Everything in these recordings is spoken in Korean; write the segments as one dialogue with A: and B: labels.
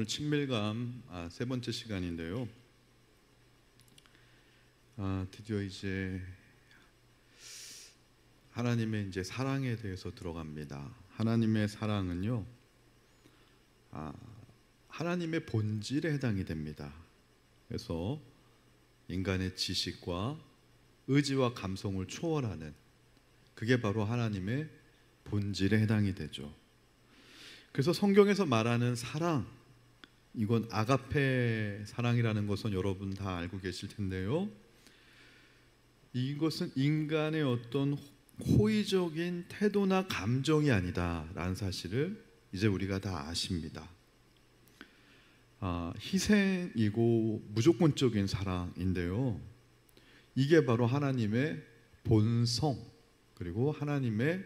A: 친밀감 세 번째 시간인데요. 드디어 이제 하나님의 이제 사랑에 대해서 들어갑니다. 하나님의 사랑은요, 하나님의 본질에 해당이 됩니다. 그래서 인간의 지식과 의지와 감성을 초월하는, 그게 바로 하나님의 본질에 해당이 되죠. 그래서 성경에서 말하는 사랑, 이건 아가페 사랑이라는 것은 여러분 다 알고 계실 텐데요, 이것은 인간의 어떤 호의적인 태도나 감정이 아니다라는 사실을 이제 우리가 다 아십니다. 희생이고 무조건적인 사랑인데요, 이게 바로 하나님의 본성 그리고 하나님의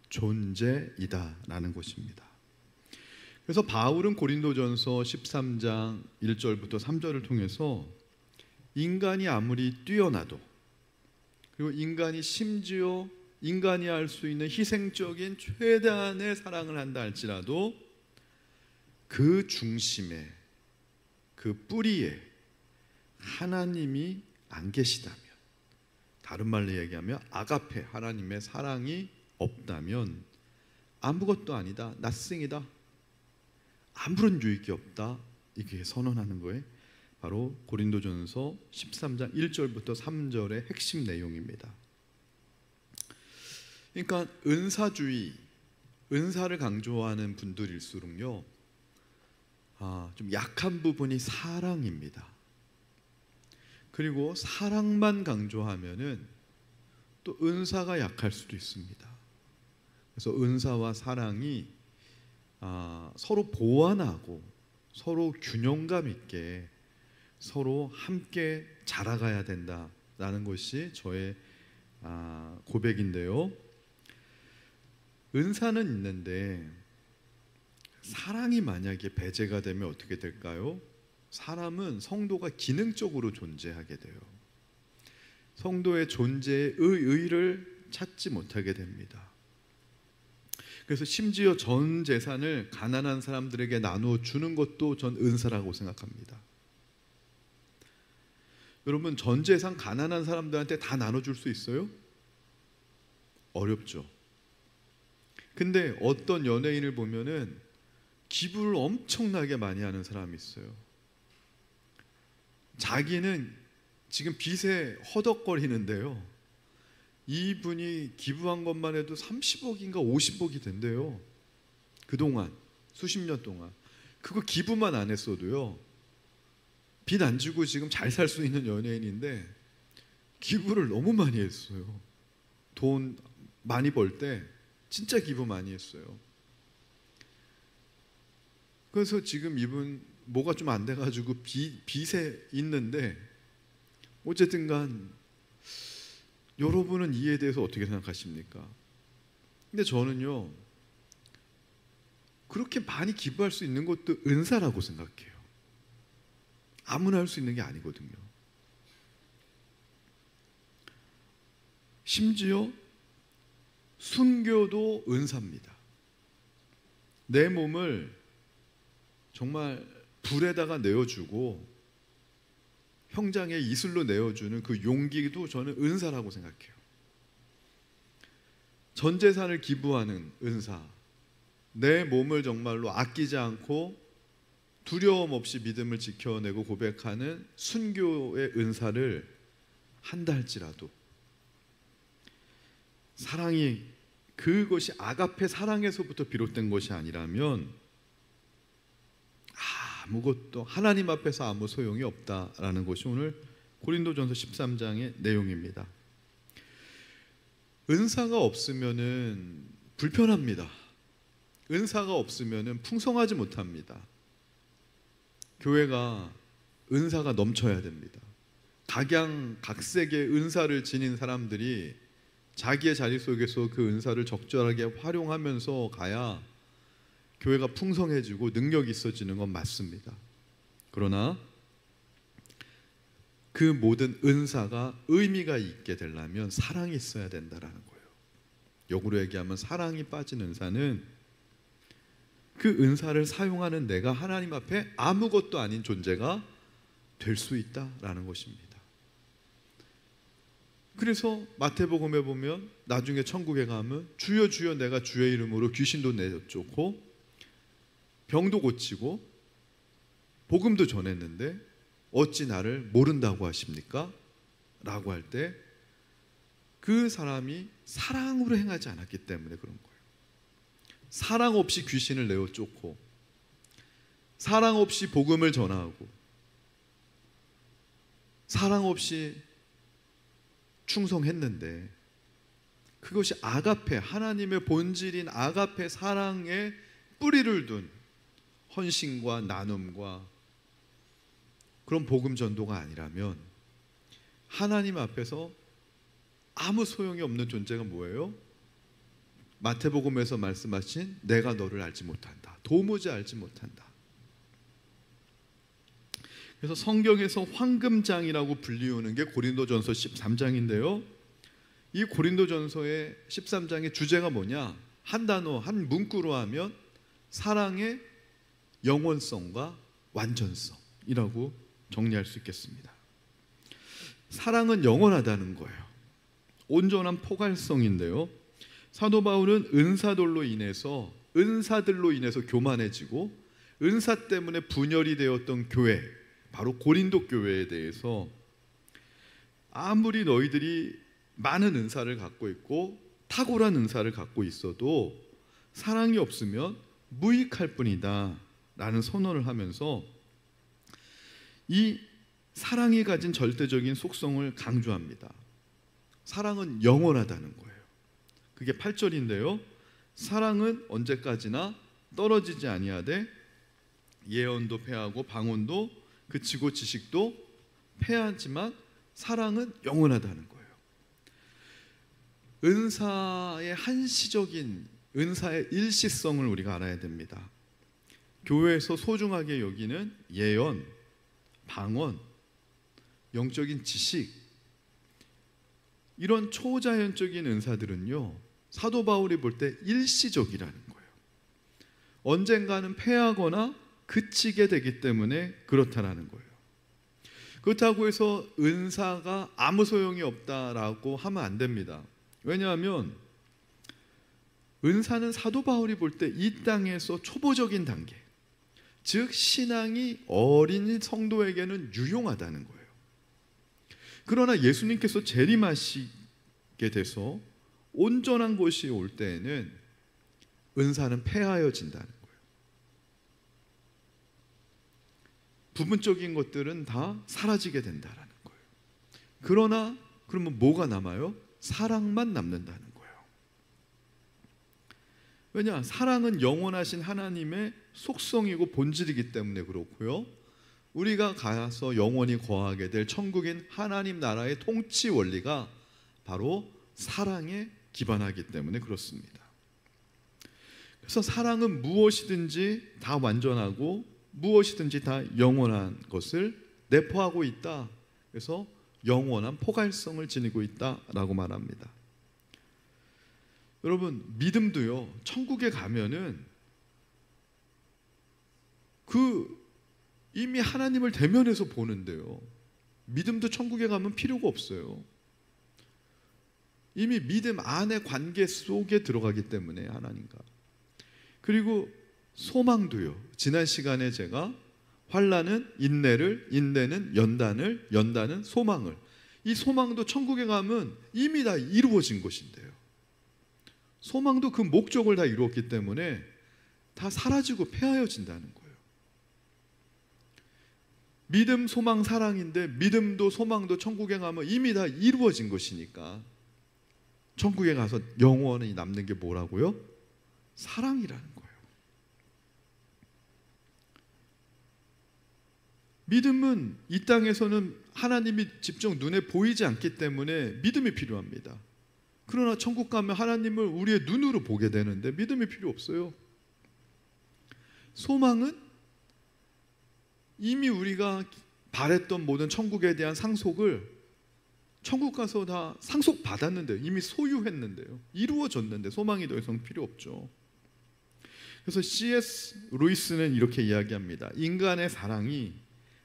A: 존재이다라는 것입니다. 그래서 바울은 고린도전서 13장 1절부터 3절을 통해서 인간이 아무리 뛰어나도, 그리고 인간이 심지어 인간이 할 수 있는 희생적인 최대한의 사랑을 한다 할지라도 그 중심에, 그 뿌리에 하나님이 안 계시다면, 다른 말로 얘기하면 아가페, 하나님의 사랑이 없다면 아무것도 아니다, 낫승이다, 아무런 유익이 없다, 이게 선언하는 거예요. 바로 고린도전서 13장 1절부터 3절의 핵심 내용입니다. 그러니까 은사주의, 은사를 강조하는 분들일수록요, 좀 약한 부분이 사랑입니다. 그리고 사랑만 강조하면은 또 은사가 약할 수도 있습니다. 그래서 은사와 사랑이 서로 보완하고 서로 균형감 있게 서로 함께 자라가야 된다라는 것이 저의 고백인데요, 은사는 있는데 사랑이 만약에 배제가 되면 어떻게 될까요? 사람은 성도가 기능적으로 존재하게 돼요. 성도의 존재의 의의를 찾지 못하게 됩니다. 그래서 심지어 전 재산을 가난한 사람들에게 나누어 주는 것도 전 은사라고 생각합니다. 여러분, 전 재산 가난한 사람들한테 다 나눠줄 수 있어요? 어렵죠. 근데 어떤 연예인을 보면은 기부를 엄청나게 많이 하는 사람이 있어요. 자기는 지금 빚에 허덕거리는데요, 이분이 기부한 것만 해도 30억인가 50억이 된대요. 그동안 수십 년 동안 그거 기부만 안 했어도요, 빚 안 지고 지금 잘 살 수 있는 연예인인데 기부를 너무 많이 했어요. 돈 많이 벌 때 진짜 기부 많이 했어요. 그래서 지금 이분 뭐가 좀 안 돼가지고 빚에 있는데, 어쨌든 간 여러분은 이에 대해서 어떻게 생각하십니까? 근데 저는요, 그렇게 많이 기부할 수 있는 것도 은사라고 생각해요. 아무나 할 수 있는 게 아니거든요. 심지어 순교도 은사입니다. 내 몸을 정말 불에다가 내어주고 형장에 이슬로 내어주는 그 용기도 저는 은사라고 생각해요. 전 재산을 기부하는 은사, 내 몸을 정말로 아끼지 않고 두려움 없이 믿음을 지켜내고 고백하는 순교의 은사를 한다 할지라도, 사랑이, 그것이 아가페 사랑에서부터 비롯된 것이 아니라면 아무것도, 하나님 앞에서 아무 소용이 없다라는 것이 오늘 고린도전서 13장의 내용입니다. 은사가 없으면은 불편합니다. 은사가 없으면은 풍성하지 못합니다. 교회가 은사가 넘쳐야 됩니다. 각양각색의 은사를 지닌 사람들이 자기의 자리 속에서 그 은사를 적절하게 활용하면서 가야 교회가 풍성해지고 능력이 있어지는 건 맞습니다. 그러나 그 모든 은사가 의미가 있게 되려면 사랑이 있어야 된다라는 거예요. 역으로 얘기하면 사랑이 빠진 은사는 그 은사를 사용하는 내가 하나님 앞에 아무것도 아닌 존재가 될 수 있다라는 것입니다. 그래서 마태복음에 보면 나중에 천국에 가면 주여 주여 내가 주의 이름으로 귀신도 내쫓고 병도 고치고 복음도 전했는데 어찌 나를 모른다고 하십니까? 라고 할 때 그 사람이 사랑으로 행하지 않았기 때문에 그런 거예요. 사랑 없이 귀신을 내어쫓고 사랑 없이 복음을 전하고 사랑 없이 충성했는데 그것이 아가페, 하나님의 본질인 아가페 사랑에 뿌리를 둔 헌신과 나눔과 그런 복음 전도가 아니라면 하나님 앞에서 아무 소용이 없는 존재가 뭐예요? 마태복음에서 말씀하신 내가 너를 알지 못한다, 도무지 알지 못한다. 그래서 성경에서 황금장이라고 불리우는 게 고린도전서 13장인데요 이 고린도전서의 13장의 주제가 뭐냐? 한 단어, 한 문구로 하면 사랑의 영원성과 완전성이라고 정리할 수 있겠습니다. 사랑은 영원하다는 거예요. 온전한 포괄성인데요 사도 바울은 은사들로 인해서 교만해지고 은사 때문에 분열이 되었던 교회, 바로 고린도 교회에 대해서 아무리 너희들이 많은 은사를 갖고 있고 탁월한 은사를 갖고 있어도 사랑이 없으면 무익할 뿐이다 라는 선언을 하면서 이 사랑이 가진 절대적인 속성을 강조합니다. 사랑은 영원하다는 거예요. 그게 8절인데요 사랑은 언제까지나 떨어지지 아니하되 예언도 패하고 방언도 그치고 지식도 패하지만 사랑은 영원하다는 거예요. 은사의 한시적인 은사의 일시성을 우리가 알아야 됩니다. 교회에서 소중하게 여기는 예언, 방언, 영적인 지식, 이런 초자연적인 은사들은요 사도 바울이 볼 때 일시적이라는 거예요. 언젠가는 패하거나 그치게 되기 때문에 그렇다라는 거예요. 그렇다고 해서 은사가 아무 소용이 없다라고 하면 안 됩니다. 왜냐하면 은사는 사도 바울이 볼 때 이 땅에서 초보적인 단계, 즉 신앙이 어린 성도에게는 유용하다는 거예요. 그러나 예수님께서 재림하시게 돼서 온전한 것이 올 때에는 은사는 폐하여진다는 거예요. 부분적인 것들은 다 사라지게 된다는 거예요. 그러나 그러면 뭐가 남아요? 사랑만 남는다는 거예요. 왜냐? 사랑은 영원하신 하나님의 속성이고 본질이기 때문에 그렇고요, 우리가 가서 영원히 거하게 될 천국인 하나님 나라의 통치 원리가 바로 사랑에 기반하기 때문에 그렇습니다. 그래서 사랑은 무엇이든지 다 완전하고 무엇이든지 다 영원한 것을 내포하고 있다. 그래서 영원한 포괄성을 지니고 있다라고 말합니다. 여러분, 믿음도요, 천국에 가면은 이미 하나님을 대면해서 보는데요, 믿음도 천국에 가면 필요가 없어요. 이미 믿음 안의 관계 속에 들어가기 때문에 하나님과. 그리고 소망도요, 지난 시간에 제가 환난은 인내를, 인내는 연단을, 연단은 소망을, 이 소망도 천국에 가면 이미 다 이루어진 것인데요, 소망도 그 목적을 다 이루었기 때문에 다 사라지고 폐하여진다는 거예요. 믿음, 소망, 사랑인데 믿음도 소망도 천국에 가면 이미 다 이루어진 것이니까 천국에 가서 영원히 남는 게 뭐라고요? 사랑이라는 거예요. 믿음은 이 땅에서는 하나님이 직접 눈에 보이지 않기 때문에 믿음이 필요합니다. 그러나 천국 가면 하나님을 우리의 눈으로 보게 되는데 믿음이 필요 없어요. 소망은 이미 우리가 바랬던 모든 천국에 대한 상속을 천국 가서 다 상속받았는데요, 이미 소유했는데요, 이루어졌는데 소망이 더 이상 필요 없죠. 그래서 C.S. 루이스는 이렇게 이야기합니다. 인간의 사랑이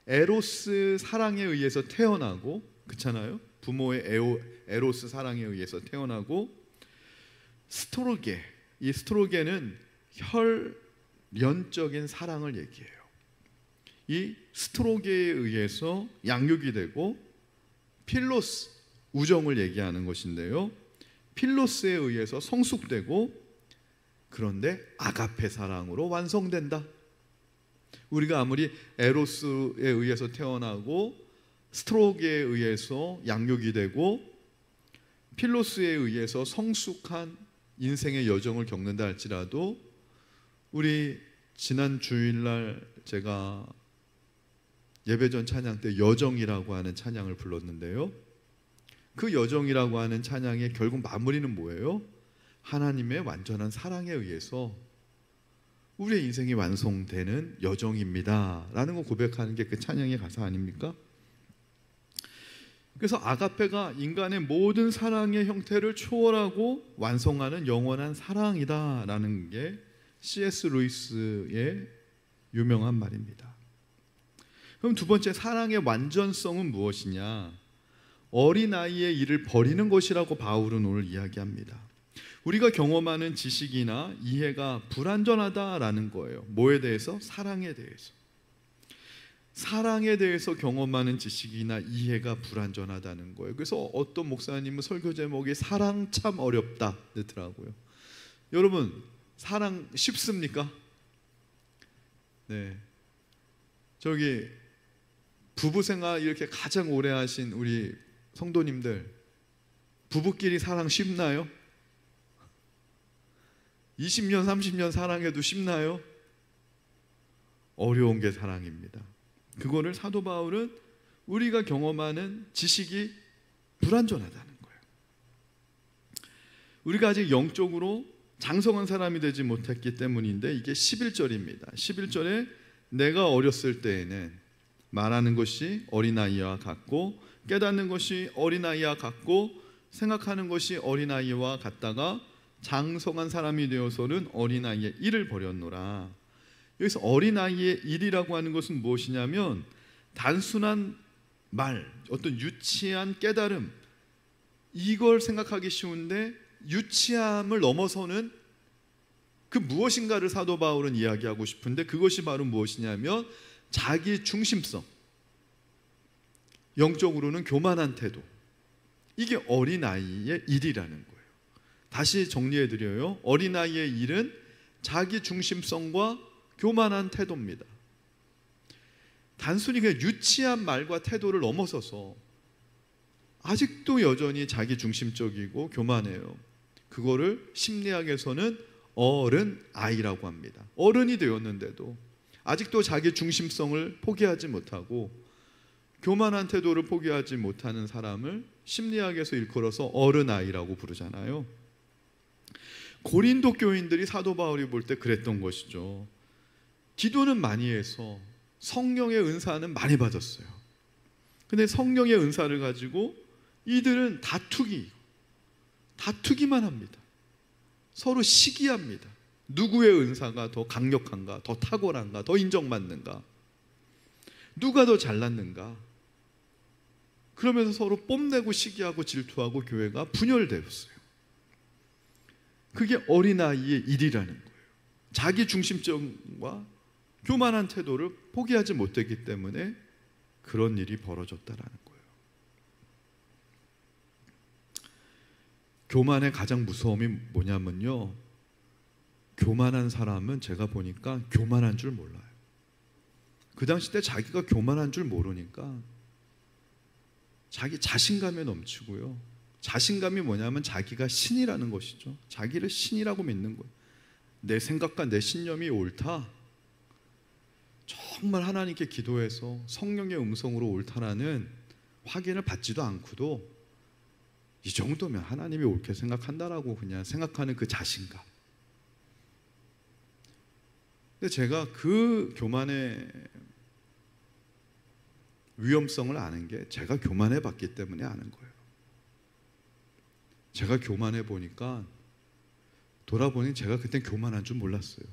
A: 에로스 사랑에 의해서 태어나고, 그렇잖아요? 부모의 에로스 사랑에 의해서 태어나고, 스토로게, 이 스토로게는 혈연적인 사랑을 얘기해요. 이 스토로게에 의해서 양육이 되고, 필로스, 우정을 얘기하는 것인데요, 필로스에 의해서 성숙되고, 그런데 아가페 사랑으로 완성된다. 우리가 아무리 에로스에 의해서 태어나고 스토로게에 의해서 양육이 되고 필로스에 의해서 성숙한 인생의 여정을 겪는다 할지라도, 우리 지난 주일날 제가 예배전 찬양 때 여정이라고 하는 찬양을 불렀는데요, 그 여정이라고 하는 찬양의 결국 마무리는 뭐예요? 하나님의 완전한 사랑에 의해서 우리의 인생이 완성되는 여정입니다 라는 거 고백하는 게 그 찬양의 가사 아닙니까? 그래서 아가페가 인간의 모든 사랑의 형태를 초월하고 완성하는 영원한 사랑이다 라는 게 C.S. 루이스의 유명한 말입니다. 그럼 두 번째, 사랑의 완전성은 무엇이냐? 어린아이의 일을 버리는 것이라고 바울은 오늘 이야기합니다. 우리가 경험하는 지식이나 이해가 불완전하다라는 거예요. 뭐에 대해서? 사랑에 대해서. 사랑에 대해서 경험하는 지식이나 이해가 불완전하다는 거예요. 그래서 어떤 목사님은 설교 제목이 사랑 참 어렵다 그랬더라고요. 여러분, 사랑 쉽습니까? 네. 저기 부부생활 이렇게 가장 오래 하신 우리 성도님들, 부부끼리 사랑 쉽나요? 20년, 30년 사랑해도 쉽나요? 어려운 게 사랑입니다. 그거를 사도 바울은 우리가 경험하는 지식이 불완전하다는 거예요. 우리가 아직 영적으로 장성한 사람이 되지 못했기 때문인데, 이게 11절입니다. 11절에 내가 어렸을 때에는 말하는 것이 어린아이와 같고 깨닫는 것이 어린아이와 같고 생각하는 것이 어린아이와 같다가 장성한 사람이 되어서는 어린아이의 일을 버렸노라. 여기서 어린아이의 일이라고 하는 것은 무엇이냐면, 단순한 말, 어떤 유치한 깨달음, 이걸 생각하기 쉬운데 유치함을 넘어서는 그 무엇인가를 사도 바울은 이야기하고 싶은데, 그것이 바로 무엇이냐면 자기 중심성, 영적으로는 교만한 태도, 이게 어린아이의 일이라는 거예요. 다시 정리해드려요. 어린아이의 일은 자기 중심성과 교만한 태도입니다. 단순히 그냥 유치한 말과 태도를 넘어서서 아직도 여전히 자기 중심적이고 교만해요. 그거를 심리학에서는 어른아이라고 합니다. 어른이 되었는데도 아직도 자기 중심성을 포기하지 못하고 교만한 태도를 포기하지 못하는 사람을 심리학에서 일컬어서 어른아이라고 부르잖아요. 고린도 교인들이 사도 바울이 볼 때 그랬던 것이죠. 기도는 많이 해서 성령의 은사는 많이 받았어요. 근데 성령의 은사를 가지고 이들은 다투기만 합니다. 서로 시기합니다. 누구의 은사가 더 강력한가, 더 탁월한가, 더 인정받는가, 누가 더 잘났는가, 그러면서 서로 뽐내고 시기하고 질투하고 교회가 분열되었어요. 그게 어린아이의 일이라는 거예요. 자기 중심적과 교만한 태도를 포기하지 못했기 때문에 그런 일이 벌어졌다라는 거예요. 교만의 가장 무서움이 뭐냐면요, 교만한 사람은 제가 보니까 교만한 줄 몰라요. 그 당시 때 자기가 교만한 줄 모르니까 자기 자신감에 넘치고요. 자신감이 뭐냐면 자기가 신이라는 것이죠. 자기를 신이라고 믿는 거예요. 내 생각과 내 신념이 옳다, 정말 하나님께 기도해서 성령의 음성으로 옳다라는 확인을 받지도 않고도 이 정도면 하나님이 옳게 생각한다라고 그냥 생각하는 그 자신감. 근데 제가 그 교만의 위험성을 아는 게 제가 교만해 봤기 때문에 아는 거예요. 제가 교만해 보니까 돌아보니 제가 그땐 교만한 줄 몰랐어요.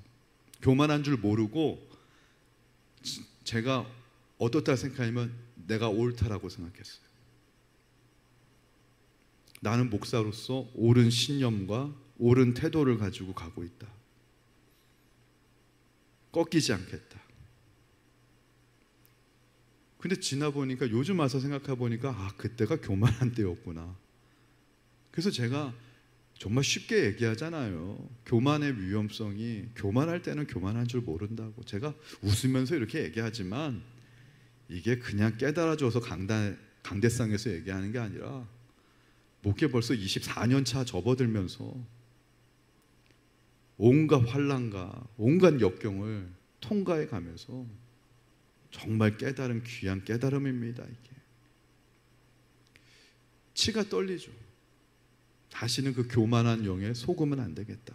A: 교만한 줄 모르고 제가 어떻다 생각하면 내가 옳다라고 생각했어요. 나는 목사로서 옳은 신념과 옳은 태도를 가지고 가고 있다. 꺾이지 않겠다. 근데 지나 보니까, 요즘 와서 생각해 보니까 그때가 교만한 때였구나. 그래서 제가 정말 쉽게 얘기하잖아요. 교만의 위험성이, 교만할 때는 교만한 줄 모른다고. 제가 웃으면서 이렇게 얘기하지만 이게 그냥 깨달아줘서 강대상에서 얘기하는 게 아니라 목회 벌써 24년 차 접어들면서 온갖 환난과 온갖 역경을 통과해 가면서 정말 깨달은 귀한 깨달음입니다. 이게 치가 떨리죠. 다시는 그 교만한 영에 속으면 안 되겠다.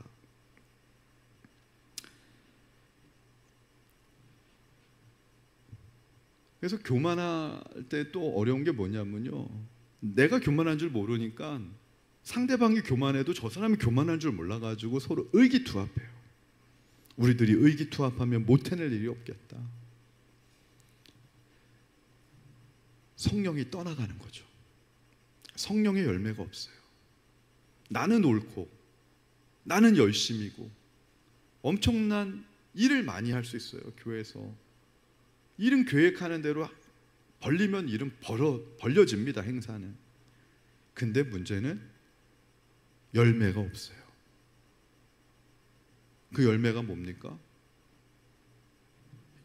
A: 그래서 교만할 때 또 어려운 게 뭐냐면요, 내가 교만한 줄 모르니까 상대방이 교만해도 저 사람이 교만한 줄 몰라가지고 서로 의기투합해요. 우리들이 의기투합하면 못 해낼 일이 없겠다. 성령이 떠나가는 거죠. 성령의 열매가 없어요. 나는 옳고 나는 열심이고 엄청난 일을 많이 할 수 있어요. 교회에서 일은 계획하는 대로 벌리면 일은 벌려집니다. 행사는. 근데 문제는 열매가 없어요. 그 열매가 뭡니까?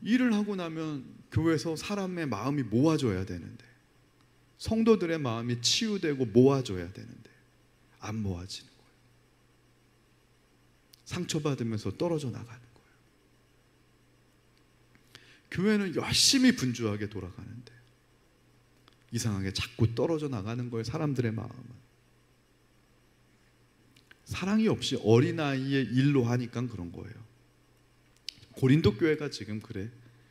A: 일을 하고 나면 교회에서 사람의 마음이 모아져야 되는데, 성도들의 마음이 치유되고 모아져야 되는데 안 모아지는 거예요. 상처받으면서 떨어져 나가는 거예요. 교회는 열심히 분주하게 돌아가는데 이상하게 자꾸 떨어져 나가는 거예요. 사람들의 마음은. 사랑이 없이 어린아이의 일로 하니까 그런 거예요. 고린도 교회가 지금 그래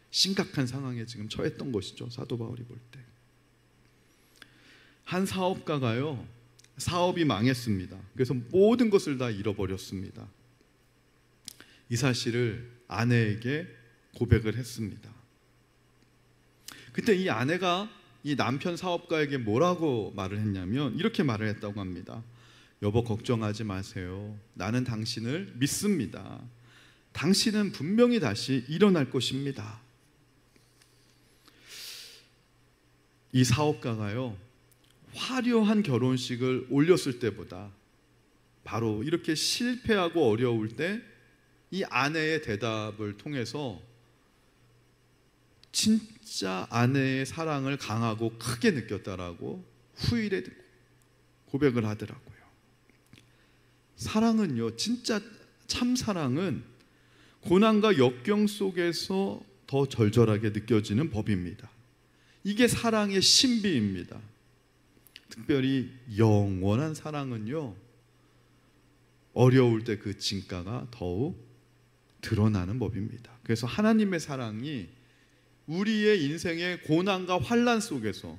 A: 심각한 상황에 지금 처했던 것이죠. 사도 바울이 볼 때. 한 사업가가요, 사업이 망했습니다. 그래서 모든 것을 다 잃어버렸습니다. 이 사실을 아내에게 고백을 했습니다. 그때 이 아내가 이 남편 사업가에게 뭐라고 말을 했냐면 이렇게 말을 했다고 합니다. 여보, 걱정하지 마세요. 나는 당신을 믿습니다. 당신은 분명히 다시 일어날 것입니다. 이 사업가가요, 화려한 결혼식을 올렸을 때보다 바로 이렇게 실패하고 어려울 때 이 아내의 대답을 통해서 진짜 아내의 사랑을 강하고 크게 느꼈다라고 후일에 고백을 하더라고요. 사랑은요, 진짜 참 사랑은 고난과 역경 속에서 더 절절하게 느껴지는 법입니다. 이게 사랑의 신비입니다. 특별히 영원한 사랑은요, 어려울 때 그 진가가 더욱 드러나는 법입니다. 그래서 하나님의 사랑이 우리의 인생의 고난과 환난 속에서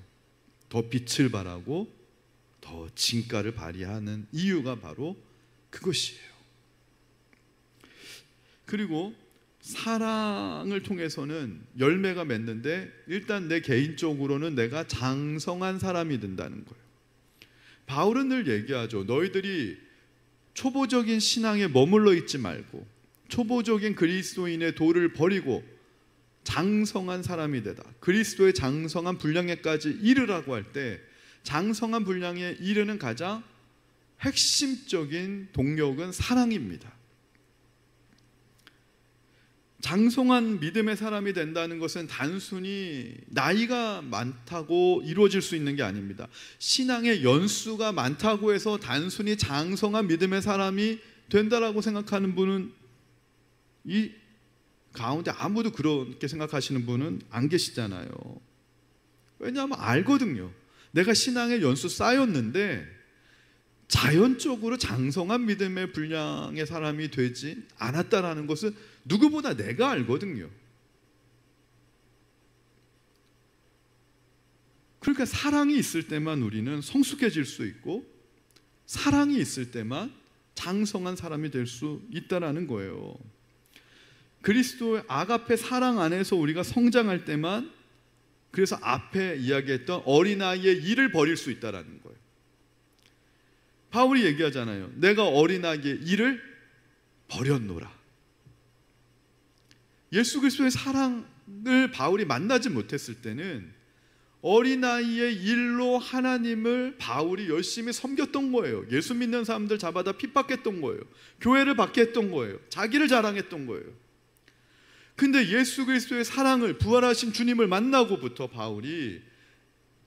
A: 더 빛을 발하고 더 진가를 발휘하는 이유가 바로 그것이에요. 그리고 사랑을 통해서는 열매가 맺는데, 일단 내 개인적으로는 내가 장성한 사람이 된다는 거예요. 바울은 늘 얘기하죠. 너희들이 초보적인 신앙에 머물러 있지 말고 초보적인 그리스도인의 도를 버리고 장성한 사람이 되다. 그리스도의 장성한 분량에까지 이르라고 할 때, 장성한 분량에 이르는 가장 핵심적인 동력은 사랑입니다. 장성한 믿음의 사람이 된다는 것은 단순히 나이가 많다고 이루어질 수 있는 게 아닙니다. 신앙의 연수가 많다고 해서 단순히 장성한 믿음의 사람이 된다라고 생각하는 분은 이 가운데 아무도 그렇게 생각하시는 분은 안 계시잖아요. 왜냐하면 알거든요. 내가 신앙의 연수 쌓였는데 자연적으로 장성한 믿음의 분량의 사람이 되지 않았다라는 것은 누구보다 내가 알거든요. 그러니까 사랑이 있을 때만 우리는 성숙해질 수 있고, 사랑이 있을 때만 장성한 사람이 될 수 있다라는 거예요. 그리스도의 아가페 사랑 안에서 우리가 성장할 때만, 그래서 앞에 이야기했던 어린아이의 일을 버릴 수 있다라는 거예요. 바울이 얘기하잖아요. 내가 어린아이의 일을 버렸노라. 예수 그리스도의 사랑을 바울이 만나지 못했을 때는 어린아이의 일로 하나님을 바울이 열심히 섬겼던 거예요. 예수 믿는 사람들 잡아다 핍박했던 거예요. 교회를 받게 했던 거예요. 자기를 자랑했던 거예요. 근데 예수 그리스도의 사랑을, 부활하신 주님을 만나고부터 바울이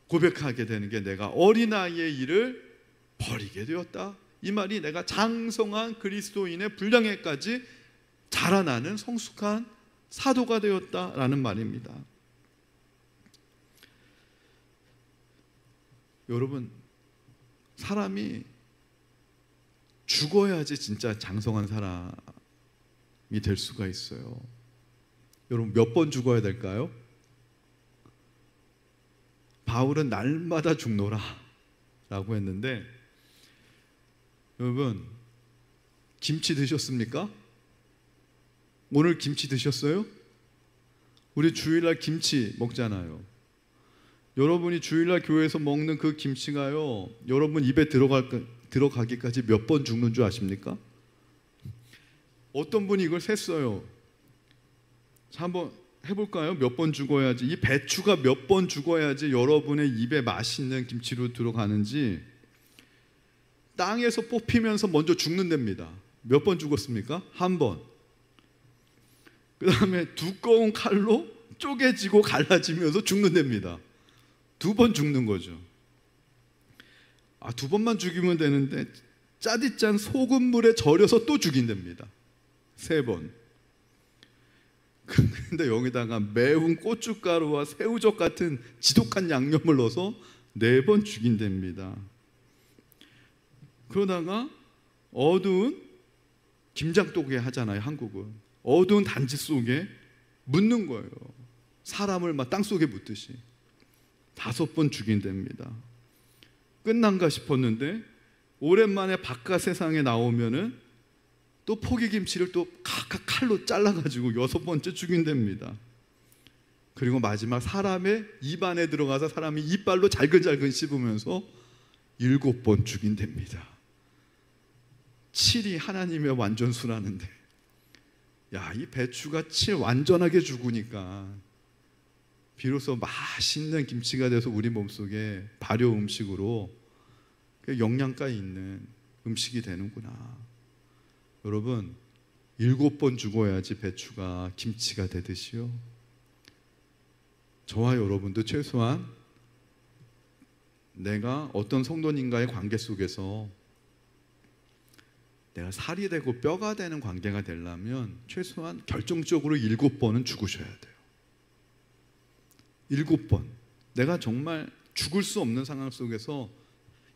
A: 고백하게 되는 게, 내가 어린아이의 일을 버리게 되었다. 이 말이 내가 장성한 그리스도인의 분량에까지 자라나는 성숙한 사도가 되었다라는 말입니다. 여러분, 사람이 죽어야지 진짜 장성한 사람이 될 수가 있어요. 여러분, 몇 번 죽어야 될까요? 바울은 날마다 죽노라 라고 했는데, 여러분, 김치 드셨습니까? 오늘 김치 드셨어요? 우리 주일날 김치 먹잖아요. 여러분이 주일날 교회에서 먹는 그 김치가요, 여러분 입에 들어가기까지 몇 번 죽는 줄 아십니까? 어떤 분이 이걸 셌어요. 자, 한번 해볼까요? 몇 번 죽어야지, 이 배추가 몇 번 죽어야지 여러분의 입에 맛있는 김치로 들어가는지. 땅에서 뽑히면서 먼저 죽는답니다. 몇 번 죽었습니까? 한 번. 그 다음에 두꺼운 칼로 쪼개지고 갈라지면서 죽는답니다. 두 번 죽는 거죠. 두 번만 죽이면 되는데 짜디짠 소금물에 절여서 또 죽인답니다. 3번. 근데 여기다가 매운 고춧가루와 새우젓 같은 지독한 양념을 넣어서 4번 죽인답니다. 그러다가 어두운 김장독에 하잖아요, 한국은. 어두운 단지 속에 묻는 거예요. 사람을 막 땅속에 묻듯이 5번 죽인답니다. 끝난가 싶었는데 오랜만에 바깥 세상에 나오면은 또 포기김치를 또 각각 칼로 잘라가지고 6번째 죽인답니다. 그리고 마지막 사람의 입안에 들어가서 사람이 이빨로 잘근잘근 씹으면서 7번 죽인답니다. 7이 하나님의 완전수라는데, 야, 이 배추가 7 완전하게 죽으니까 비로소 맛있는 김치가 돼서 우리 몸속에 발효 음식으로 영양가 있는 음식이 되는구나. 여러분, 7번 죽어야지 배추가 김치가 되듯이요, 저와 여러분도 최소한 내가 어떤 성도님과의 관계 속에서 내가 살이 되고 뼈가 되는 관계가 되려면 최소한 결정적으로 7번은 죽으셔야 돼요. 7번. 내가 정말 죽을 수 없는 상황 속에서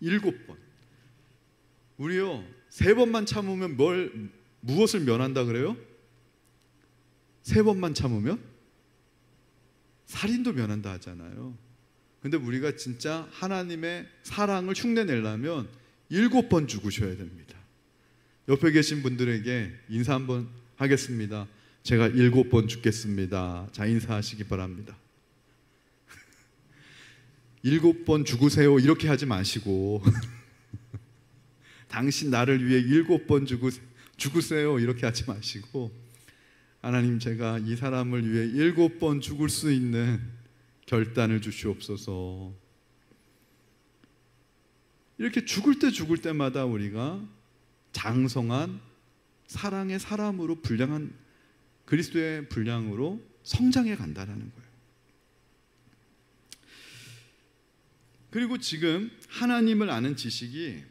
A: 7번. 우리요, 3번만 참으면 무엇을 면한다 그래요? 3번만 참으면 살인도 면한다 하잖아요. 근데 우리가 진짜 하나님의 사랑을 흉내내려면 7번 죽으셔야 됩니다. 옆에 계신 분들에게 인사 한번 하겠습니다. 제가 7번 죽겠습니다. 자, 인사하시기 바랍니다. 7번 죽으세요 이렇게 하지 마시고 당신 나를 위해 7번 죽으세요 이렇게 하지 마시고, 하나님, 제가 이 사람을 위해 7번 죽을 수 있는 결단을 주시옵소서. 이렇게 죽을 때마다 우리가 장성한 사랑의 사람으로, 분량한 그리스도의 분량으로 성장해 간다는 거예요. 그리고 지금 하나님을 아는 지식이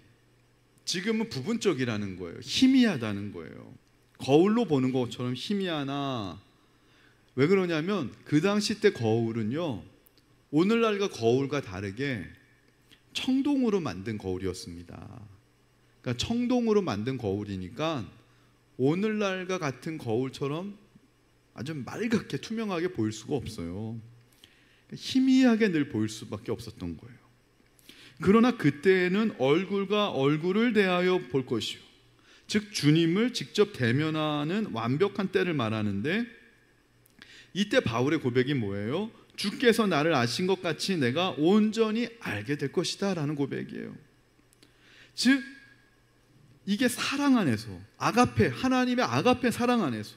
A: 지금은 부분적이라는 거예요. 희미하다는 거예요. 거울로 보는 것처럼 희미하나, 왜 그러냐면 그 당시 때 거울은요, 오늘날과 거울과 다르게 청동으로 만든 거울이었습니다. 그러니까 청동으로 만든 거울이니까 오늘날과 같은 거울처럼 아주 맑게 투명하게 보일 수가 없어요. 희미하게 늘 보일 수밖에 없었던 거예요. 그러나 그때는 얼굴과 얼굴을 대하여 볼 것이요, 즉 주님을 직접 대면하는 완벽한 때를 말하는데, 이때 바울의 고백이 뭐예요? 주께서 나를 아신 것 같이 내가 온전히 알게 될 것이다 라는 고백이에요. 즉 이게 사랑 안에서, 아가페, 하나님의 아가페 사랑 안에서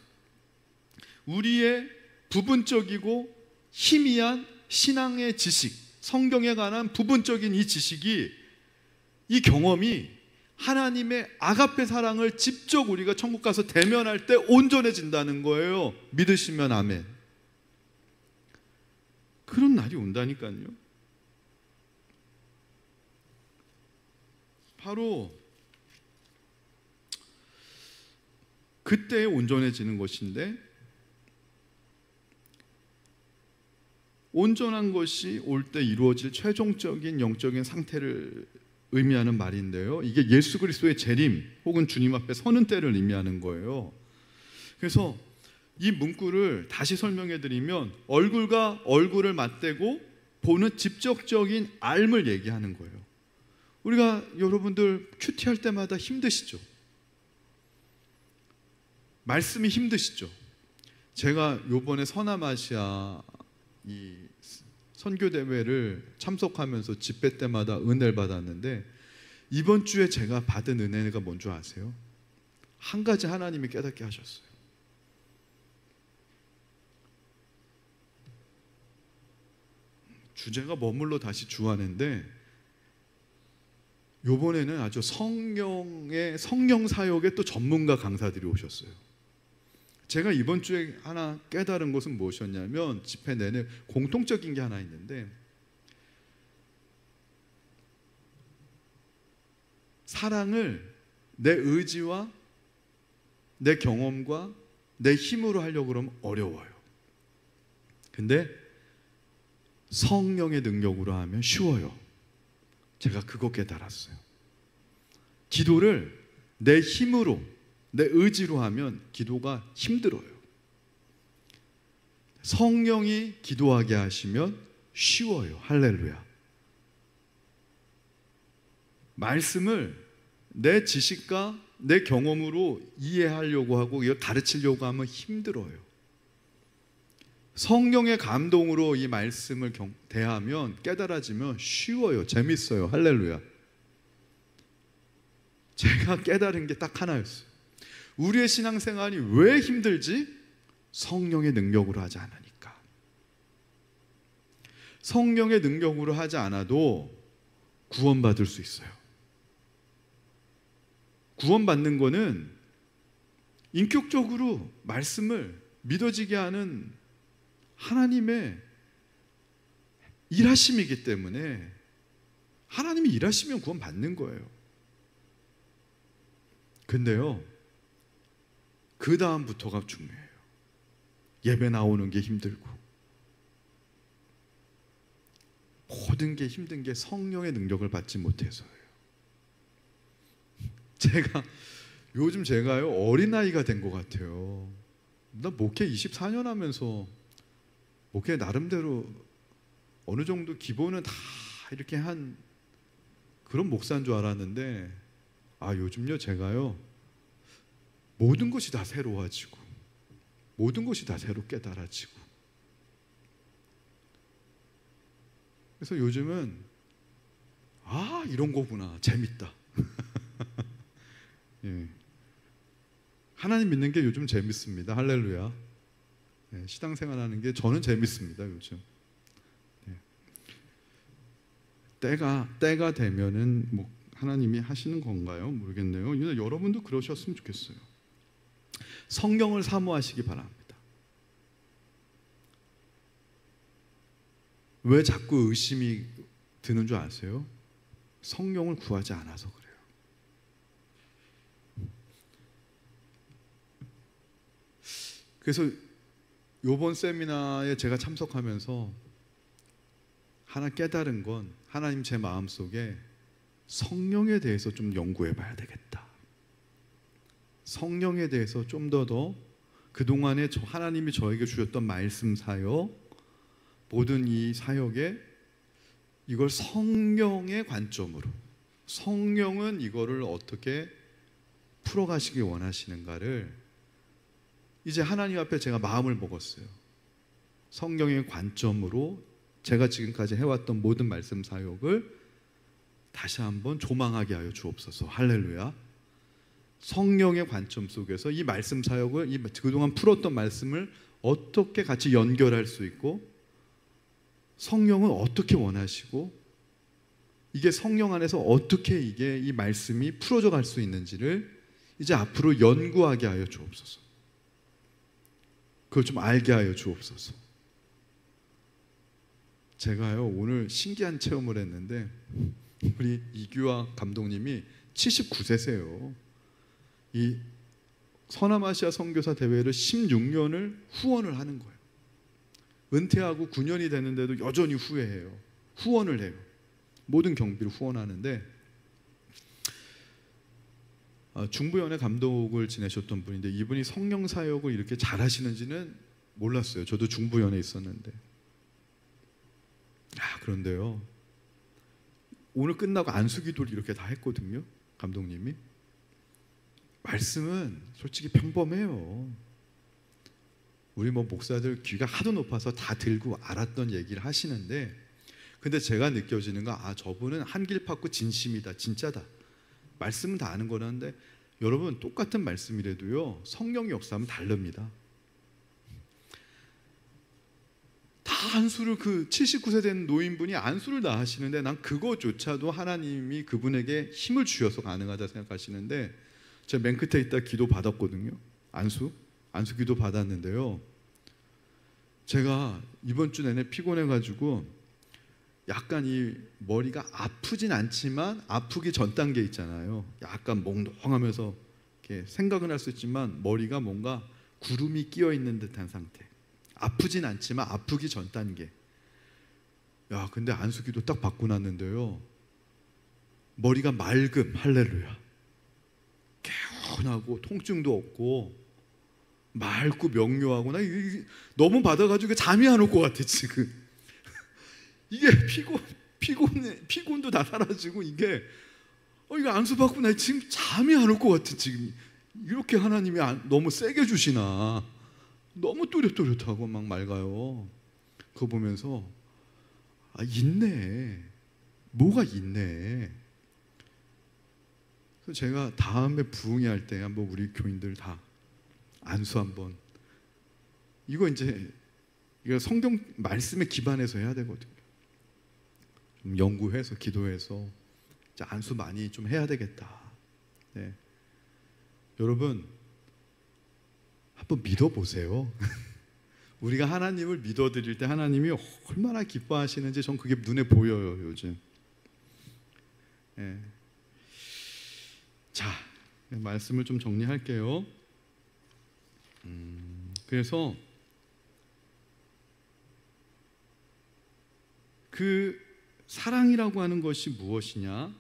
A: 우리의 부분적이고 희미한 신앙의 지식, 성경에 관한 부분적인 이 지식이, 이 경험이 하나님의 아가페 사랑을 직접 우리가 천국 가서 대면할 때 온전해진다는 거예요. 믿으시면 아멘. 그런 날이 온다니까요. 바로 그때 온전해지는 것인데, 온전한 것이 올 때 이루어질 최종적인 영적인 상태를 의미하는 말인데요, 이게 예수 그리스도의 재림 혹은 주님 앞에 서는 때를 의미하는 거예요. 그래서 이 문구를 다시 설명해 드리면, 얼굴과 얼굴을 맞대고 보는 직접적인 알을 얘기하는 거예요. 우리가 여러분들 큐티할 때마다 힘드시죠? 말씀이 힘드시죠? 제가 요번에 서남아시아 이 선교대회를 참석하면서 집회 때마다 은혜를 받았는데, 이번 주에 제가 받은 은혜가 뭔 줄 아세요? 한 가지 하나님이 깨닫게 하셨어요. 주제가 머물러 다시 주안인데, 요번에는 아주 성령 사역의 또 전문가 강사들이 오셨어요. 제가 이번 주에 하나 깨달은 것은 무엇이었냐면, 집회 내내 공통적인 게 하나 있는데, 사랑을 내 의지와 내 경험과 내 힘으로 하려고 그러면 어려워요. 근데 성령의 능력으로 하면 쉬워요. 제가 그거 깨달았어요. 기도를 내 힘으로, 내 의지로 하면 기도가 힘들어요. 성령이 기도하게 하시면 쉬워요. 할렐루야. 말씀을 내 지식과 내 경험으로 이해하려고 하고 이걸 가르치려고 하면 힘들어요. 성령의 감동으로 이 말씀을 대하면, 깨달아지면 쉬워요. 재밌어요. 할렐루야. 제가 깨달은 게 딱 하나였어요. 우리의 신앙생활이 왜 힘들지? 성령의 능력으로 하지 않으니까. 성령의 능력으로 하지 않아도 구원받을 수 있어요. 구원받는 거는 인격적으로 말씀을 믿어지게 하는 하나님의 일하심이기 때문에, 하나님이 일하시면 구원받는 거예요. 근데요, 그 다음부터가 중요해요. 예배 나오는 게 힘들고, 모든 게 힘든 게 성령의 능력을 받지 못해서예요. 요즘 제가요, 어린아이가 된 것 같아요. 나 목회 24년 하면서 목회 나름대로 어느 정도 기본은 다 이렇게 한 그런 목사인 줄 알았는데, 요즘요 제가요 모든 것이 다 새로워지고, 모든 것이 다 새로 깨달아지고, 그래서 요즘은 이런 거구나, 재밌다. 예. 하나님 믿는 게 요즘 재밌습니다. 할렐루야. 예, 신앙생활하는 게 저는 재밌습니다. 요즘. 예. 때가 되면은 뭐 하나님이 하시는 건가요? 모르겠네요. 여러분도 그러셨으면 좋겠어요. 성령을 사모하시기 바랍니다. 왜 자꾸 의심이 드는 줄 아세요? 성령을 구하지 않아서 그래요. 그래서 이번 세미나에 제가 참석하면서 하나 깨달은 건, 하나님 제 마음속에 성령에 대해서 좀 연구해 봐야 되겠다. 성령에 대해서 좀 더 그동안에 하나님이 저에게 주셨던 말씀 사역, 모든 이 사역에 이걸 성령의 관점으로, 성령은 이거를 어떻게 풀어가시길 원하시는가를 이제 하나님 앞에 제가 마음을 먹었어요. 성경의 관점으로 제가 지금까지 해왔던 모든 말씀 사역을 다시 한번 조망하게 하여 주옵소서. 할렐루야. 성령의 관점 속에서 이 말씀 사역을, 그동안 풀었던 말씀을 어떻게 같이 연결할 수 있고, 성령은 어떻게 원하시고, 이게 성령 안에서 어떻게 이 말씀이 풀어져 갈 수 있는지를 이제 앞으로 연구하게 하여 주옵소서. 그걸 좀 알게 하여 주옵소서. 제가요, 오늘 신기한 체험을 했는데, 우리 이규화 감독님이 79세세요. 이 서남아시아 선교사 대회를 16년을 후원을 하는 거예요. 은퇴하고 9년이 됐는데도 여전히 후원을 해요. 모든 경비를 후원하는데, 중부연회 감독을 지내셨던 분인데 이분이 성령 사역을 이렇게 잘하시는지는 몰랐어요. 저도 중부연회에 있었는데. 그런데요, 오늘 끝나고 안수기도를 이렇게 다 했거든요. 감독님이. 말씀은 솔직히 평범해요. 우리 목사들 귀가 하도 높아서 다 들고 알았던 얘기를 하시는데, 근데 제가 느껴지는 거, 저분은 한길 팠고 진심이다, 진짜다. 말씀은 다 아는 거라는데, 여러분 똑같은 말씀이라도요, 성령의 역사하면 다릅니다. 다 안수를, 그 79세 된 노인분이 안수를 다 하시는데, 난 그거조차도 하나님이 그분에게 힘을 주셔서 가능하다 생각하시는데, 제가 맨 끝에 있다 기도 받았거든요. 안수 기도 받았는데요, 제가 이번 주 내내 피곤해가지고 약간 이 머리가 아프진 않지만 아프기 전 단계 있잖아요. 약간 몽롱하면서 이렇게 생각은 할 수 있지만 머리가 뭔가 구름이 끼어 있는 듯한 상태. 아프진 않지만 아프기 전 단계. 근데 안수기도 딱 받고 났는데요, 머리가 맑음. 할렐루야. 개운하고 통증도 없고 맑고 명료하고, 나 너무 받아가지고 잠이 안 올 것 같아 지금. 이게 피곤도 다 사라지고, 이게 이거 안수 받고 나 지금 잠이 안 올 것 같아 지금. 이렇게 하나님이 너무 세게 주시나. 너무 또렷또렷하고 막 맑아요. 그거 보면서 있네. 뭐가 있네. 그래서 제가 다음에 부흥회 할 때 한번 우리 교인들 다 안수 한번, 이거 성경 말씀에 기반해서 해야 되거든요. 좀 연구해서 기도해서 안수 많이 좀 해야 되겠다. 네. 여러분 한번 믿어보세요. 우리가 하나님을 믿어드릴 때 하나님이 얼마나 기뻐하시는지 전 그게 눈에 보여요 요즘. 네. 자, 말씀을 좀 정리할게요. 그래서 그 사랑이라고 하는 것이 무엇이냐?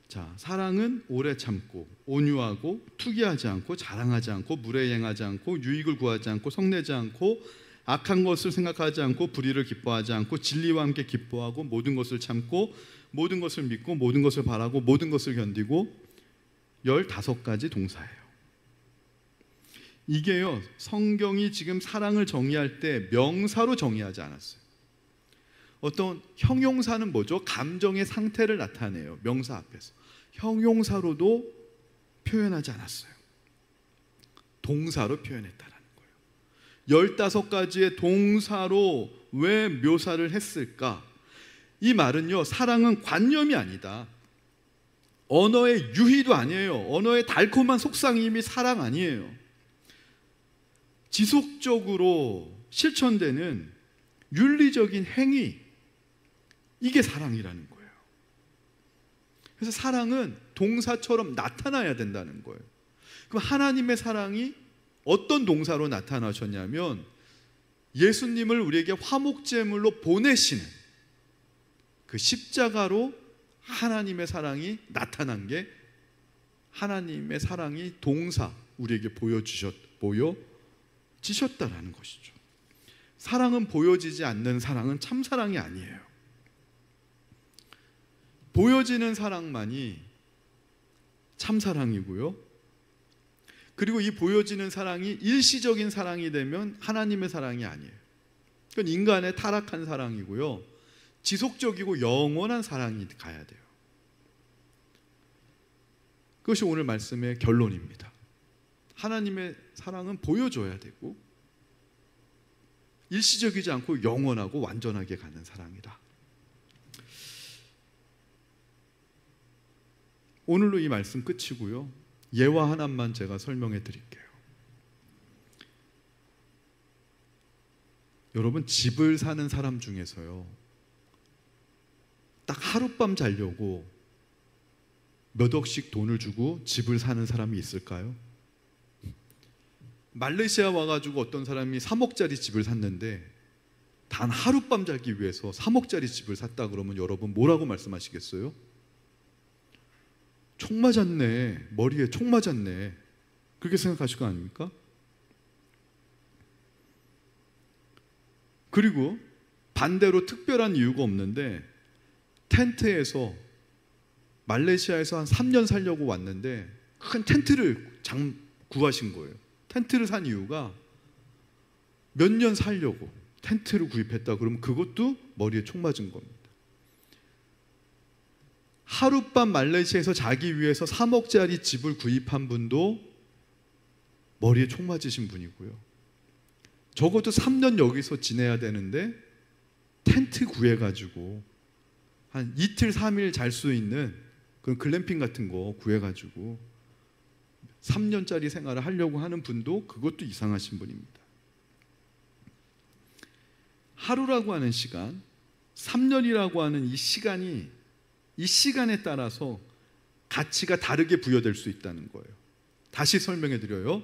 A: 자, 사랑은 오래 참고 온유하고 투기하지 않고 자랑하지 않고 물에 행하지 않고 유익을 구하지 않고 성내지 않고 악한 것을 생각하지 않고 불의를 기뻐하지 않고 진리와 함께 기뻐하고 모든 것을 참고 모든 것을 믿고 모든 것을 바라고 모든 것을 견디고 15가지 동사예요. 이게요, 성경이 지금 사랑을 정의할 때 명사로 정의하지 않았어요. 어떤 형용사는 뭐죠? 감정의 상태를 나타내요. 명사 앞에서. 형용사로도 표현하지 않았어요. 동사로 표현했다는 거예요. 15가지의 동사로 왜 묘사를 했을까? 이 말은요, 사랑은 관념이 아니다. 언어의 유희도 아니에요. 언어의 달콤한 속삭임이 사랑 아니에요. 지속적으로 실천되는 윤리적인 행위, 이게 사랑이라는 거예요. 그래서 사랑은 동사처럼 나타나야 된다는 거예요. 그럼 하나님의 사랑이 어떤 동사로 나타나셨냐면, 예수님을 우리에게 화목제물로 보내시는 그 십자가로 하나님의 사랑이 나타난 게, 하나님의 사랑이 동사 우리에게 보여지셨다라는 것이죠. 사랑은 보여지지 않는 사랑은 참 사랑이 아니에요. 보여지는 사랑만이 참사랑이고요. 그리고 이 보여지는 사랑이 일시적인 사랑이 되면 하나님의 사랑이 아니에요. 그건 인간의 타락한 사랑이고요. 지속적이고 영원한 사랑이 가야 돼요. 그것이 오늘 말씀의 결론입니다. 하나님의 사랑은 보여줘야 되고 일시적이지 않고 영원하고 완전하게 가는 사랑이다. 오늘로 이 말씀 끝이고요. 예화 하나만 제가 설명해 드릴게요. 여러분, 집을 사는 사람 중에서요, 딱 하룻밤 자려고 몇 억씩 돈을 주고 집을 사는 사람이 있을까요? 말레이시아 와가지고 어떤 사람이 3억짜리 집을 샀는데 단 하룻밤 자기 위해서 3억짜리 집을 샀다 그러면 여러분 뭐라고 말씀하시겠어요? 총 맞았네, 머리에 총 맞았네, 그렇게 생각하실 거 아닙니까? 그리고 반대로 특별한 이유가 없는데 텐트에서 말레이시아에서 한 3년 살려고 왔는데 큰 텐트를 구하신 거예요. 텐트를 산 이유가 몇 년 살려고 텐트를 구입했다 그러면 그것도 머리에 총 맞은 겁니다. 하룻밤 말레이시아에서 자기 위해서 3억짜리 집을 구입한 분도 머리에 총 맞으신 분이고요. 적어도 3년 여기서 지내야 되는데 텐트 구해가지고 한 이틀 3일 잘 수 있는 그런 글램핑 같은 거 구해가지고 3년짜리 생활을 하려고 하는 분도 그것도 이상하신 분입니다. 하루라고 하는 시간, 3년이라고 하는 이 시간이 이 시간에 따라서 가치가 다르게 부여될 수 있다는 거예요. 다시 설명해 드려요.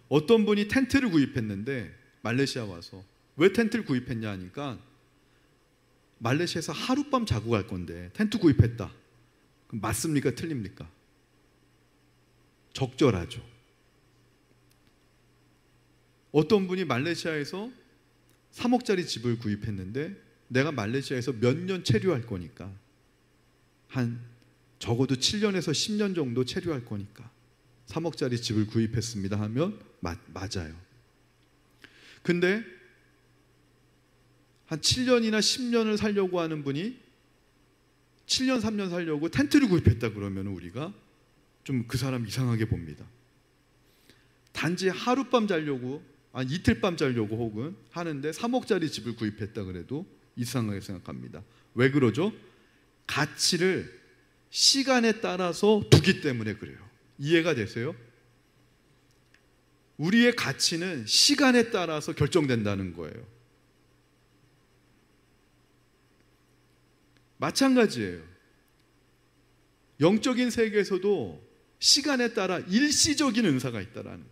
A: 어떤 분이 텐트를 구입했는데 말레이시아 와서 왜 텐트를 구입했냐 하니까 말레이시아에서 하룻밤 자고 갈 건데 텐트 구입했다. 그럼 맞습니까? 틀립니까? 적절하죠. 어떤 분이 말레이시아에서 3억짜리 집을 구입했는데 내가 말레이시아에서 몇 년 체류할 거니까 한 적어도 7년에서 10년 정도 체류할 거니까 3억짜리 집을 구입했습니다 하면 맞아요. 근데 한 7년이나 10년을 살려고 하는 분이 7년, 3년 살려고 텐트를 구입했다 그러면 우리가 좀 그 사람 이상하게 봅니다. 단지 하룻밤 자려고, 이틀 밤 자려고 혹은 하는데 3억짜리 집을 구입했다 그래도 이상하게 생각합니다. 왜 그러죠? 가치를 시간에 따라서 두기 때문에 그래요. 이해가 되세요? 우리의 가치는 시간에 따라서 결정된다는 거예요. 마찬가지예요. 영적인 세계에서도 시간에 따라 일시적인 은사가 있다는 거예요.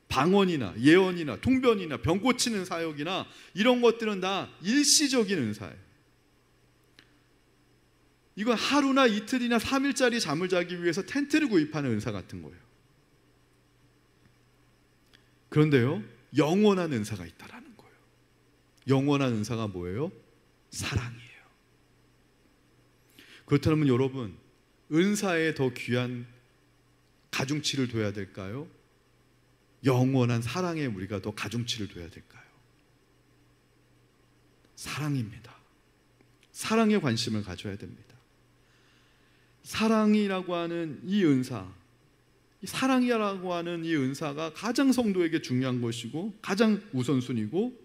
A: 방언이나 예언이나 통변이나 병 고치는 사역이나 이런 것들은 다 일시적인 은사예요. 이건 하루나 이틀이나 3일짜리 잠을 자기 위해서 텐트를 구입하는 은사 같은 거예요. 그런데요, 영원한 은사가 있다는 거예요. 영원한 은사가 뭐예요? 사랑이에요. 그렇다면 여러분, 은사에 더 귀한 가중치를 둬야 될까요? 영원한 사랑에 우리가 더 가중치를 둬야 될까요? 사랑입니다. 사랑에 관심을 가져야 됩니다. 사랑이라고 하는 이 은사, 사랑이라고 하는 이 은사가 가장 성도에게 중요한 것이고 가장 우선순위고,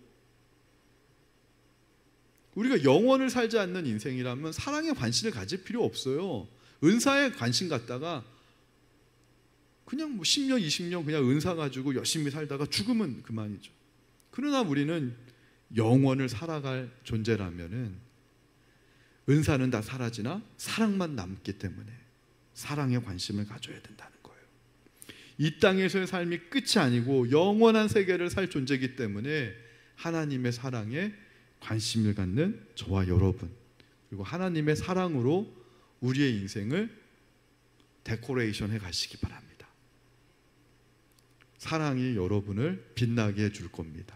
A: 우리가 영원을 살지 않는 인생이라면 사랑에 관심을 가질 필요 없어요. 은사에 관심 갖다가 그냥 10년, 20년 그냥 은사 가지고 열심히 살다가 죽으면 그만이죠. 그러나 우리는 영원을 살아갈 존재라면은 은사는 다 사라지나 사랑만 남기 때문에 사랑에 관심을 가져야 된다는 거예요. 이 땅에서의 삶이 끝이 아니고 영원한 세계를 살 존재이기 때문에 하나님의 사랑에 관심을 갖는 저와 여러분, 그리고 하나님의 사랑으로 우리의 인생을 데코레이션 해 가시기 바랍니다. 사랑이 여러분을 빛나게 해줄 겁니다.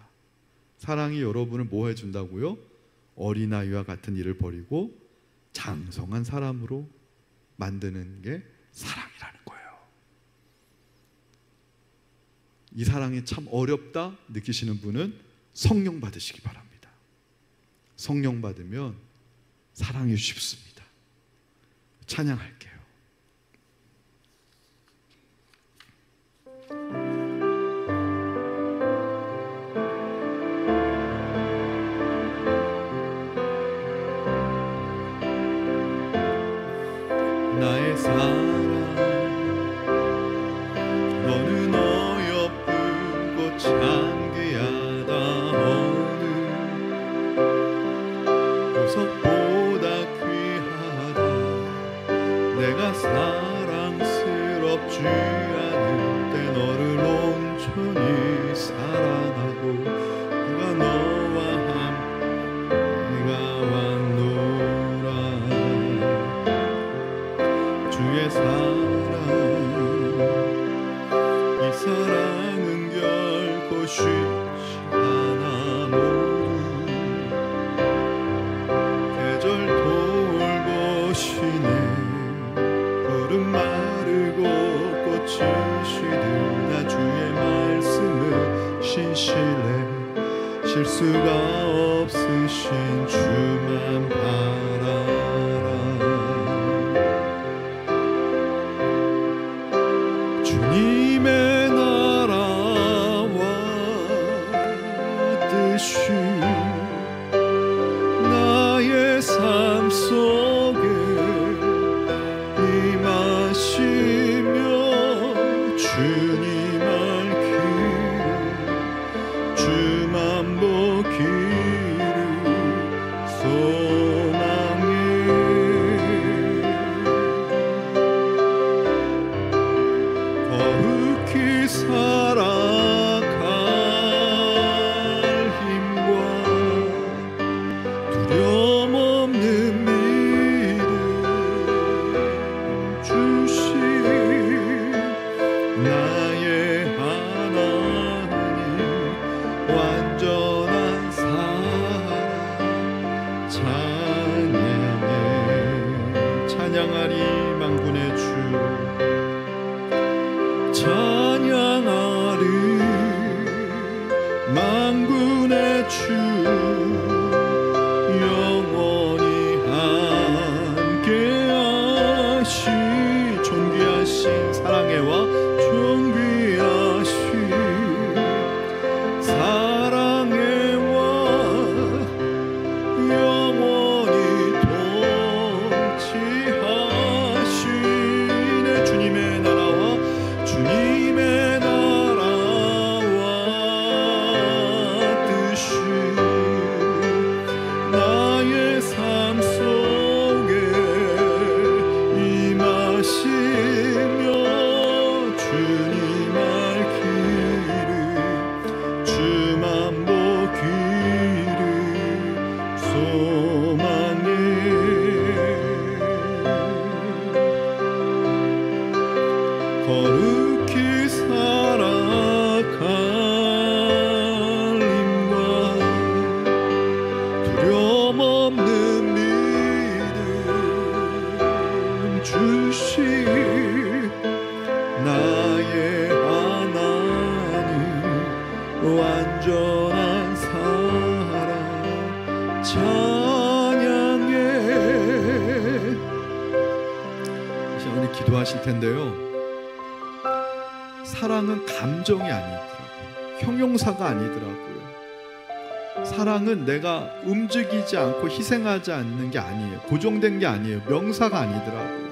A: 사랑이 여러분을 뭐 해준다고요? 어린아이와 같은 일을 버리고 장성한 사람으로 만드는 게 사랑이라는 거예요. 이 사랑이 참 어렵다 느끼시는 분은 성령 받으시기 바랍니다. 성령 받으면 사랑이 쉽습니다. 찬양할게요. 나의 사랑 너는 어여쁜 꽃 향기하다 어느 보석보다 귀하다 내가 사랑스럽지 않을 때 너를 온전히 사랑하고 내가 너와 함께 왔노라 주의 사랑 이 사랑은 결코 쉽지 않아 모두 계절 돌보시네 푸른 마르고 꽃이 시드나 주의 말씀을 신실해 실수가 없으신 주만 바라라 주님의 나라와 뜻이 나의 삶 속에 임하시며 주님 알기를 주만 보기를 소망해 거룩히 살아갈 힘과 두려움 없는 믿음 주신 나의 하나님 완전한 사랑 찬양해 찬양하리 만군의 주 찬양하리 만군의 주 영원히 함께하시 존귀하신 사랑의 와 존귀하신 사랑의 와 영원히 통치하시네 주님의 나라와 뜻이 나의 삶 속에 임하시며 주님 알기를 주만 보기를 소망해 거룩히 살아갈 힘과 두려움 없는 믿음 주시 나의 하나님 완전한 사랑 찬양해 이제 오늘 기도하실 텐데요 사랑은 감정이 아니더라고요. 형용사가 아니더라고요. 사랑은 내가 움직이지 않고 희생하지 않는 게 아니에요. 고정된 게 아니에요. 명사가 아니더라고요.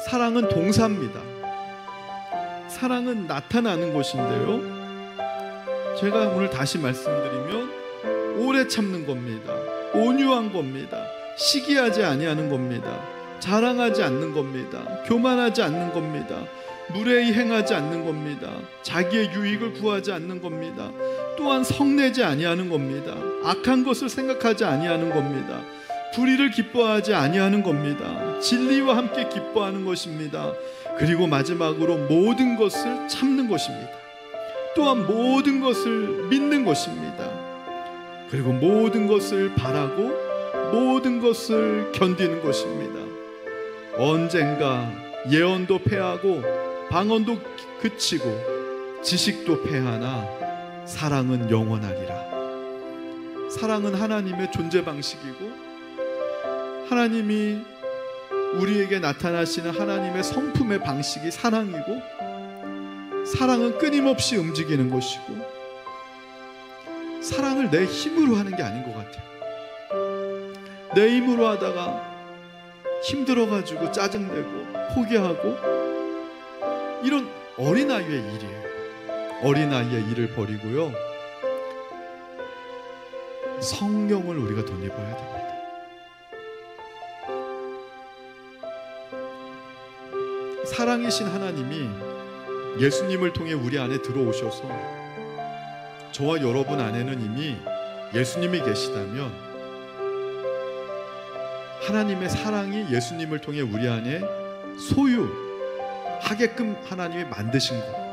A: 사랑은 동사입니다. 사랑은 나타나는 것인데요 제가 오늘 다시 말씀드리면 오래 참는 겁니다. 온유한 겁니다. 시기하지 아니하는 겁니다. 자랑하지 않는 겁니다. 교만하지 않는 겁니다. 무례히 행하지 않는 겁니다. 자기의 유익을 구하지 않는 겁니다. 또한 성내지 아니하는 겁니다. 악한 것을 생각하지 아니하는 겁니다. 불의를 기뻐하지 아니하는 겁니다. 진리와 함께 기뻐하는 것입니다. 그리고 마지막으로 모든 것을 참는 것입니다. 또한 모든 것을 믿는 것입니다. 그리고 모든 것을 바라고 모든 것을 견디는 것입니다. 언젠가 예언도 패하고 방언도 그치고 지식도 패하나 사랑은 영원하리라. 사랑은 하나님의 존재 방식이고, 하나님이 우리에게 나타나시는 하나님의 성품의 방식이 사랑이고, 사랑은 끊임없이 움직이는 것이고, 사랑을 내 힘으로 하는 게 아닌 것 같아요. 내 힘으로 하다가 힘들어가지고 짜증내고 포기하고, 이런 어린아이의 일이에요. 어린아이의 일을 버리고요, 성령을 우리가 덧입어야 됩니다. 사랑이신 하나님이 예수님을 통해 우리 안에 들어오셔서 저와 여러분 안에는 이미 예수님이 계시다면, 하나님의 사랑이 예수님을 통해 우리 안에 소유하게끔 하나님이 만드신 것,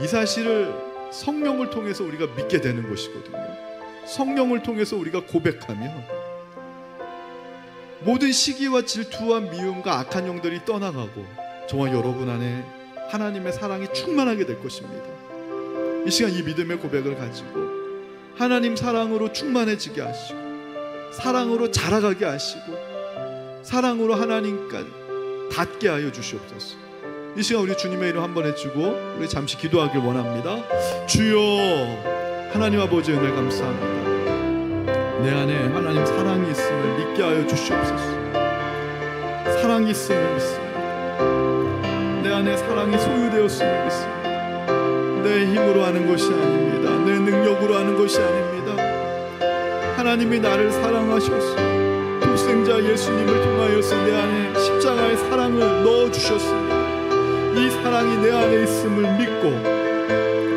A: 이 사실을 성령을 통해서 우리가 믿게 되는 것이거든요. 성령을 통해서 우리가 고백하면 모든 시기와 질투와 미움과 악한 영들이 떠나가고 저와 여러분 안에 하나님의 사랑이 충만하게 될 것입니다. 이 시간 이 믿음의 고백을 가지고 하나님 사랑으로 충만해지게 하시고, 사랑으로 자라가게 하시고, 사랑으로 하나님과 닿게 하여 주시옵소서. 이 시간 우리 주님의 이름 한번 해주고 우리 잠시 기도하길 원합니다. 주여, 하나님 아버지 은혜 감사합니다. 내 안에 하나님 사랑이 있음을 믿게 하여 주시옵소서. 사랑이 있음을 믿습니다. 내 안에 사랑이 소유되었음을 믿습니다. 내 힘으로 하는 것이 아닙니다. 내 능력으로 하는 것이 아닙니다. 하나님이 나를 사랑하셔서 독생자 예수님을 통하여서 내 안에 십자가의 사랑을 넣어주셨습니다. 이 사랑이 내 안에 있음을 믿고,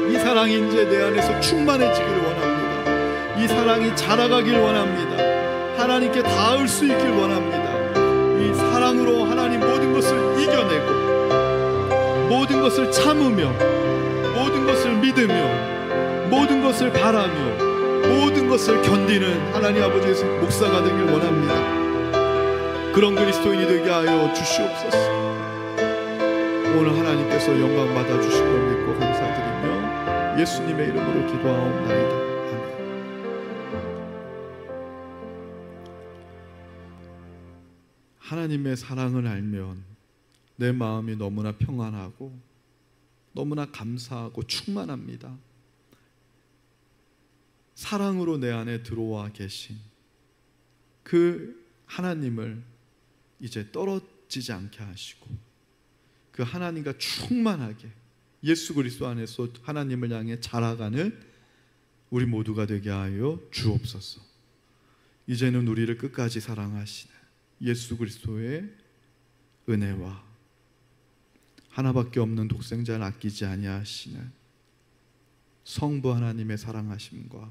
A: 이 사랑이 이제 내 안에서 충만해지길 원합니다. 이 사랑이 자라가길 원합니다. 하나님께 닿을 수 있길 원합니다. 이 사랑으로 하나님 모든 것을 이겨내고, 모든 것을 참으며, 모든 것을 믿으며, 모든 것을 바라며, 모든 것을 견디는 하나님 아버지의 목사가 되길 원합니다. 그런 그리스도인이 되게 하여 주시옵소서. 오늘 하나님께서 영광 받아주실 걸 믿고 감사드리며 예수님의 이름으로 기도하옵나이다. 아멘. 하나님의 사랑을 알면 내 마음이 너무나 평안하고 너무나 감사하고 충만합니다. 사랑으로 내 안에 들어와 계신 그 하나님을 이제 떨어지지 않게 하시고, 그 하나님과 충만하게 예수 그리스도 안에서 하나님을 향해 자라가는 우리 모두가 되게 하여 주옵소서. 이제는 우리를 끝까지 사랑하시는 예수 그리스도의 은혜와 하나밖에 없는 독생자를 아끼지 아니하시는 성부 하나님의 사랑하심과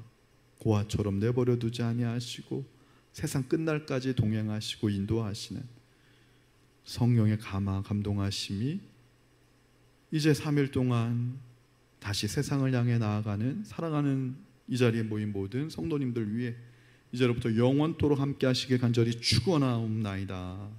A: 고아처럼 내버려 두지 아니하시고 세상 끝날까지 동행하시고 인도하시는 성령의 감동하심이 이제 3일 동안 다시 세상을 향해 나아가는 사랑하는 이 자리에 모인 모든 성도님들 위해 이제로부터 영원토록 함께 하시길 간절히 축원하옵나이다.